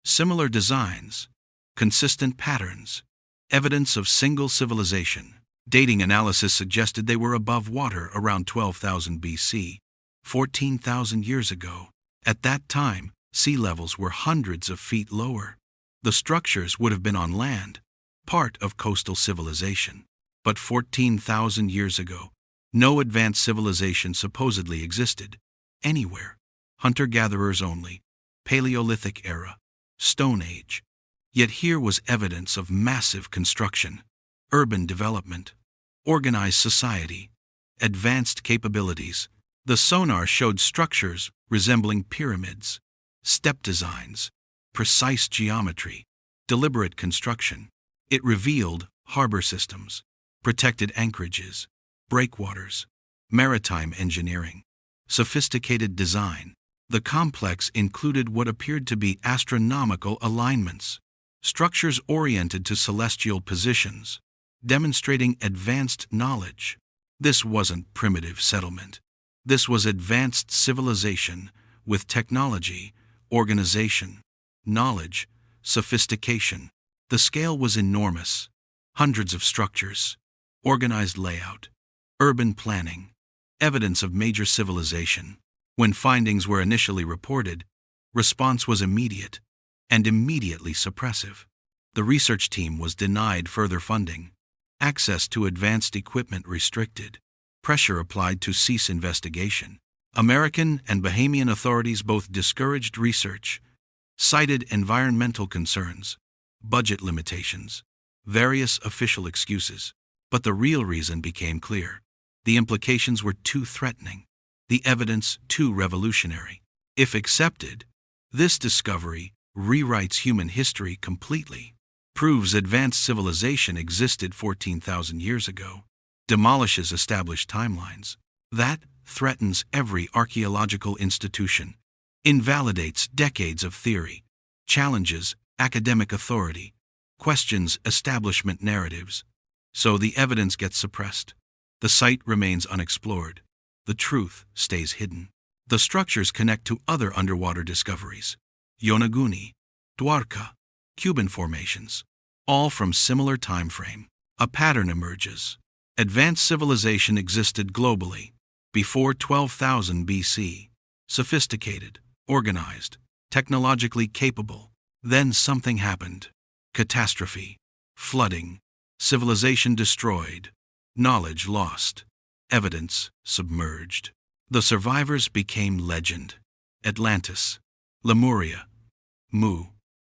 similar designs, consistent patterns, evidence of single civilization. Dating analysis suggested they were above water around 12,000 BC, 14,000 years ago. At that time, sea levels were hundreds of feet lower. The structures would have been on land, part of coastal civilization. But 14,000 years ago, no advanced civilization supposedly existed anywhere. Hunter-gatherers only, Paleolithic era, Stone Age. Yet here was evidence of massive construction, urban development, organized society, advanced capabilities. The sonar showed structures resembling pyramids, step designs, precise geometry, deliberate construction. It revealed harbor systems, protected anchorages, breakwaters, maritime engineering, sophisticated design. The complex included what appeared to be astronomical alignments, structures oriented to celestial positions, demonstrating advanced knowledge. This wasn't primitive settlement. This was advanced civilization with technology, organization, knowledge, sophistication. The scale was enormous. Hundreds of structures, organized layout, urban planning, evidence of major civilization. When findings were initially reported, response was immediate and immediately suppressive. The research team was denied further funding, access to advanced equipment restricted, pressure applied to cease investigation. American and Bahamian authorities both discouraged research, cited environmental concerns, budget limitations, various official excuses. But the real reason became clear. The implications were too threatening. the evidence too revolutionary. If accepted, this discovery rewrites human history completely, proves advanced civilization existed 14,000 years ago, demolishes established timelines, that threatens every archaeological institution, invalidates decades of theory, challenges academic authority, questions establishment narratives. So the evidence gets suppressed. The site remains unexplored. The truth stays hidden. The structures connect to other underwater discoveries: Yonaguni, Dwarka, Cuban formations, all from similar time frame. A pattern emerges. Advanced civilization existed globally before 12,000 BC. Sophisticated, organized, technologically capable. Then something happened. Catastrophe, flooding, civilization destroyed, knowledge lost, evidence submerged. The survivors became legend. Atlantis, Lemuria, Mu.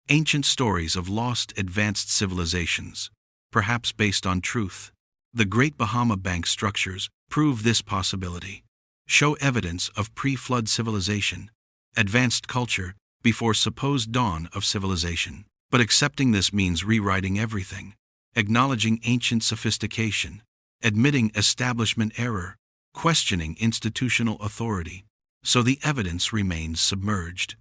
Ancient stories of lost advanced civilizations, perhaps based on truth. The Great Bahama Bank structures prove this possibility, show evidence of pre-flood civilization, advanced culture before supposed dawn of civilization. But accepting this means rewriting everything, acknowledging ancient sophistication, admitting establishment error, questioning institutional authority. So the evidence remains submerged,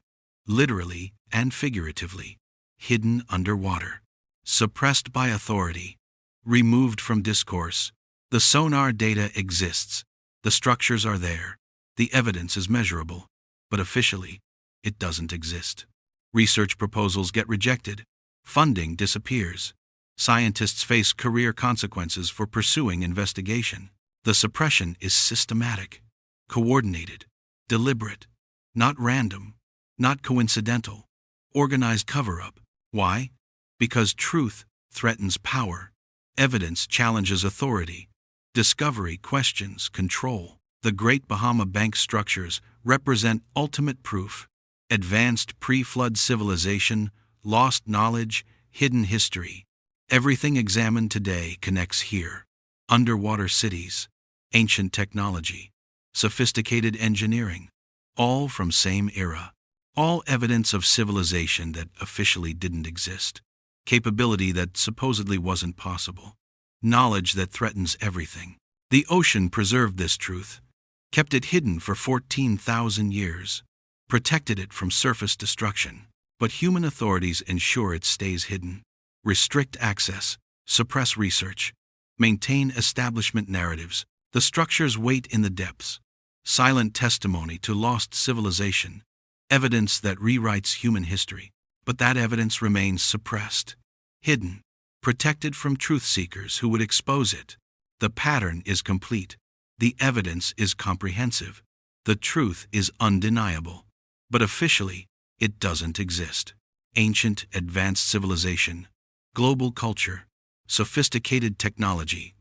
literally and figuratively, hidden underwater, suppressed by authority, removed from discourse. The sonar data exists, the structures are there, the evidence is measurable, but officially, it doesn't exist. Research proposals get rejected, funding disappears, scientists face career consequences for pursuing investigation. The suppression is systematic, coordinated, deliberate, not random, not coincidental, organized cover-up. Why? Because truth threatens power, evidence challenges authority, discovery questions control. The Great Bahama Bank structures represent ultimate proof: advanced pre-flood civilization, lost knowledge, hidden history. Everything examined today connects here. Underwater cities, ancient technology, sophisticated engineering, all from same era. All evidence of civilization that officially didn't exist. Capability that supposedly wasn't possible. Knowledge that threatens everything. The ocean preserved this truth, kept it hidden for 14,000 years, protected it from surface destruction. But human authorities ensure it stays hidden. Restrict access, suppress research, maintain establishment narratives. The structures wait in the depths. Silent testimony to lost civilization. Evidence that rewrites human history. But that evidence remains suppressed, hidden, protected from truth seekers who would expose it. The pattern is complete. The evidence is comprehensive. The truth is undeniable. But officially, it doesn't exist. Ancient, advanced civilization, global culture, sophisticated technology,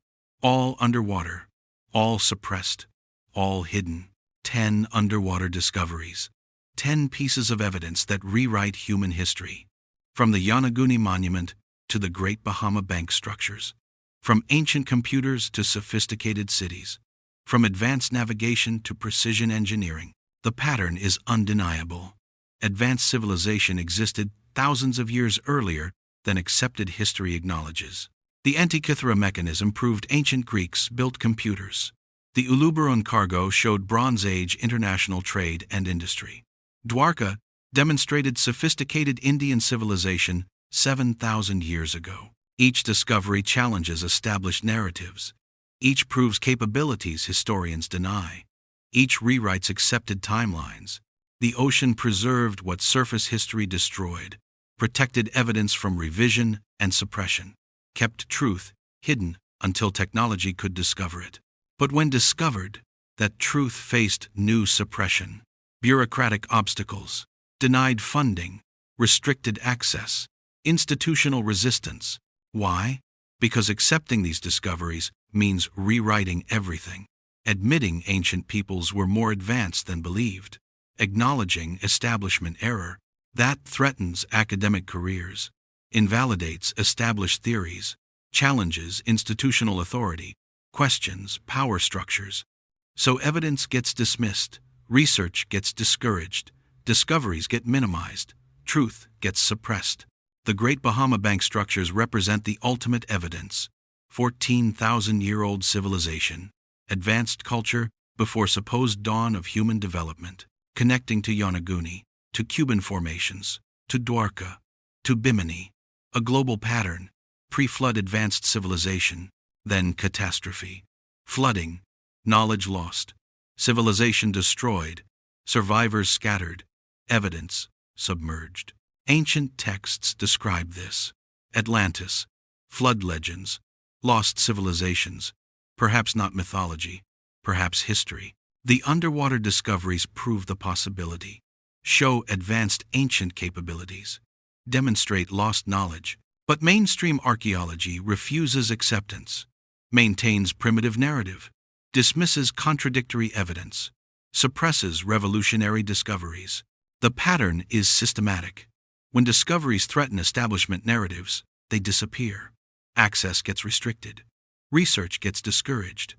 all underwater, all suppressed, all hidden. 10 underwater discoveries. 10 pieces of evidence that rewrite human history. From the Yonaguni Monument to the Great Bahama Bank structures. From ancient computers to sophisticated cities. From advanced navigation to precision engineering. The pattern is undeniable. Advanced civilization existed thousands of years earlier than accepted history acknowledges. The Antikythera mechanism proved ancient Greeks built computers. The Uluburun cargo showed Bronze Age international trade and industry. Dwarka demonstrated sophisticated Indian civilization 7,000 years ago. Each discovery challenges established narratives. Each proves capabilities historians deny. Each rewrites accepted timelines. The ocean preserved what surface history destroyed, protected evidence from revision and suppression, kept truth hidden until technology could discover it. But when discovered, that truth faced new suppression. Bureaucratic obstacles, denied funding, restricted access, institutional resistance. Why? Because accepting these discoveries means rewriting everything. Admitting ancient peoples were more advanced than believed. Acknowledging establishment error. That threatens academic careers, invalidates established theories, challenges institutional authority, questions power structures. So evidence gets dismissed, research gets discouraged, discoveries get minimized, truth gets suppressed. The Great Bahama Bank structures represent the ultimate evidence. 14,000-year-old civilization, advanced culture before supposed dawn of human development, connecting to Yonaguni, to Cuban formations, to Dwarka, to Bimini, a global pattern, pre-flood advanced civilization, then catastrophe, flooding, knowledge lost, civilization destroyed, survivors scattered, evidence submerged. Ancient texts describe this. Atlantis, flood legends, lost civilizations, perhaps not mythology, perhaps history. The underwater discoveries prove the possibility, show advanced ancient capabilities, demonstrate lost knowledge, but mainstream archaeology refuses acceptance, maintains primitive narrative, dismisses contradictory evidence, suppresses revolutionary discoveries. The pattern is systematic. When discoveries threaten establishment narratives, they disappear. Access gets restricted. Research gets discouraged.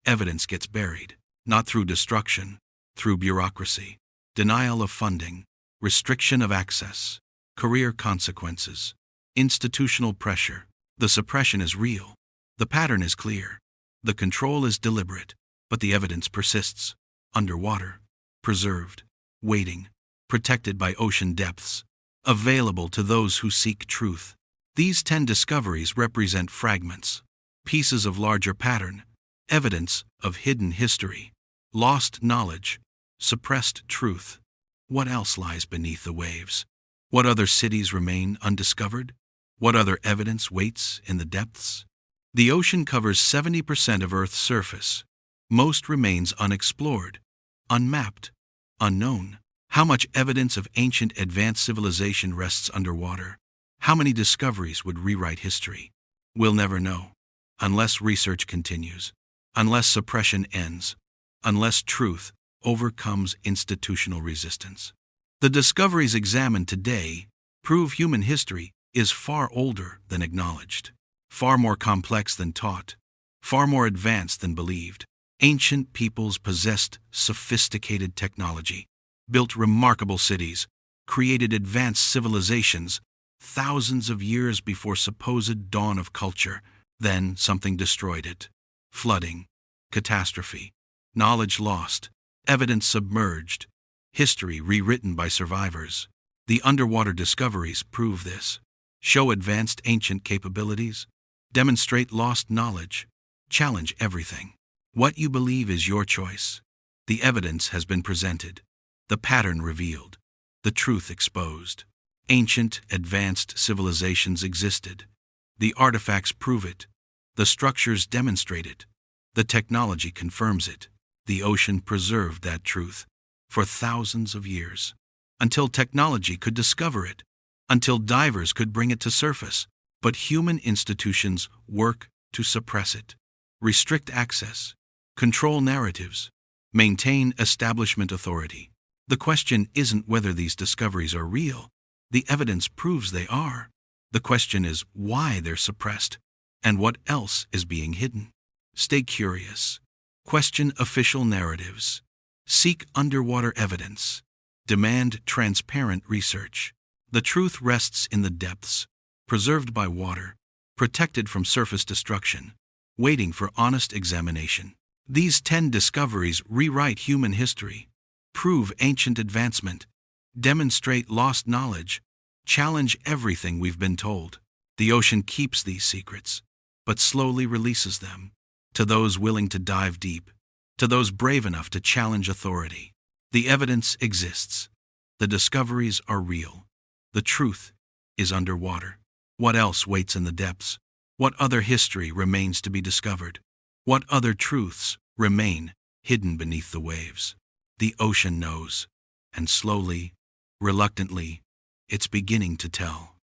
Evidence gets buried, not through destruction, through bureaucracy, denial of funding, restriction of access, career consequences, institutional pressure. The suppression is real. The pattern is clear. The control is deliberate, but the evidence persists. Underwater, preserved, waiting, protected by ocean depths, available to those who seek truth. These 10 discoveries represent fragments, pieces of larger pattern, evidence of hidden history, lost knowledge, suppressed truth. What else lies beneath the waves? What other cities remain undiscovered? What other evidence waits in the depths? The ocean covers 70% of Earth's surface. Most remains unexplored, unmapped, unknown. How much evidence of ancient advanced civilization rests underwater? How many discoveries would rewrite history? We'll never know. Unless research continues, unless suppression ends, unless truth overcomes institutional resistance. The discoveries examined today prove human history is far older than acknowledged, far more complex than taught, far more advanced than believed. Ancient peoples possessed sophisticated technology, built remarkable cities, created advanced civilizations thousands of years before supposed dawn of culture. Then something destroyed it. Flooding, catastrophe, knowledge lost, evidence submerged, history rewritten by survivors. The underwater discoveries prove this. Show advanced ancient capabilities, demonstrate lost knowledge, challenge everything. What you believe is your choice. The evidence has been presented, the pattern revealed, the truth exposed. Ancient, advanced civilizations existed. The artifacts prove it. The structures demonstrate it. The technology confirms it. The ocean preserved that truth for thousands of years, until technology could discover it, until divers could bring it to surface. But human institutions work to suppress it, restrict access, control narratives, maintain establishment authority. The question isn't whether these discoveries are real. The evidence proves they are. The question is why they're suppressed and what else is being hidden. Stay curious. Question official narratives. Seek underwater evidence. Demand transparent research. The truth rests in the depths, preserved by water, protected from surface destruction, waiting for honest examination. These 10 discoveries rewrite human history, prove ancient advancement, demonstrate lost knowledge, challenge everything we've been told. The ocean keeps these secrets, but slowly releases them to those willing to dive deep, to those brave enough to challenge authority. The evidence exists. The discoveries are real. The truth is underwater. What else waits in the depths? What other history remains to be discovered? What other truths remain hidden beneath the waves? The ocean knows, and slowly, reluctantly, it's beginning to tell.